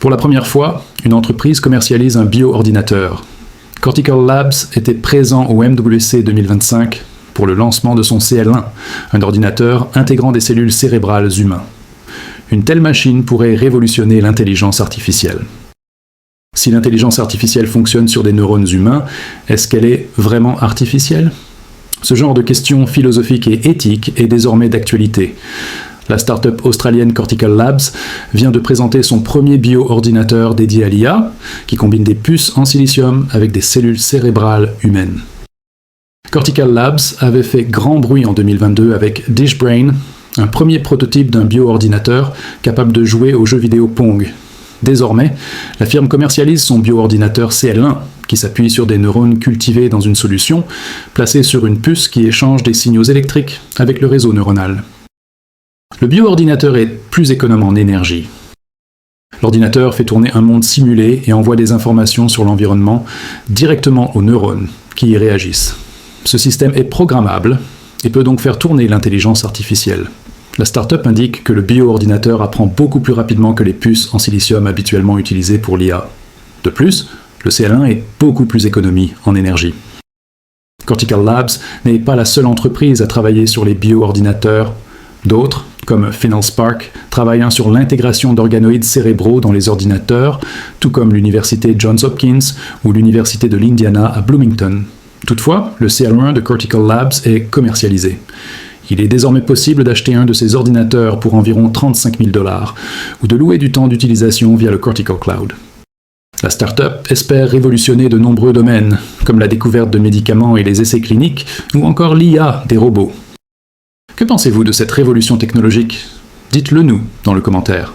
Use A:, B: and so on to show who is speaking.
A: Pour la première fois, une entreprise commercialise un bio-ordinateur. Cortical Labs était présent au MWC 2025 pour le lancement de son CL1, un ordinateur intégrant des cellules cérébrales humaines. Une telle machine pourrait révolutionner l'intelligence artificielle. Si l'intelligence artificielle fonctionne sur des neurones humains, est-ce qu'elle est vraiment artificielle ? Ce genre de questions philosophiques et éthiques est désormais d'actualité. La start-up australienne Cortical Labs vient de présenter son premier bio-ordinateur dédié à l'IA, qui combine des puces en silicium avec des cellules cérébrales humaines. Cortical Labs avait fait grand bruit en 2022 avec DishBrain, un premier prototype d'un bio-ordinateur capable de jouer aux jeux vidéo Pong. Désormais, la firme commercialise son bio-ordinateur CL1, qui s'appuie sur des neurones cultivés dans une solution, placée sur une puce qui échange des signaux électriques avec le réseau neuronal. Le bio-ordinateur est plus économe en énergie. L'ordinateur fait tourner un monde simulé et envoie des informations sur l'environnement directement aux neurones qui y réagissent. Ce système est programmable et peut donc faire tourner l'intelligence artificielle. La start-up indique que le bio-ordinateur apprend beaucoup plus rapidement que les puces en silicium habituellement utilisées pour l'IA. De plus, le CL1 est beaucoup plus économe en énergie. Cortical Labs n'est pas la seule entreprise à travailler sur les bio-ordinateurs. D'autres, comme FinalSpark, travaillent sur l'intégration d'organoïdes cérébraux dans les ordinateurs, tout comme l'université Johns Hopkins ou l'université de l'Indiana à Bloomington. Toutefois, le CL1 de Cortical Labs est commercialisé. Il est désormais possible d'acheter un de ces ordinateurs pour environ 35 000 $ ou de louer du temps d'utilisation via le Cortical Cloud. La start-up espère révolutionner de nombreux domaines, comme la découverte de médicaments et les essais cliniques, ou encore l'IA des robots. Que pensez-vous de cette révolution technologique ? Dites-le nous dans le commentaire.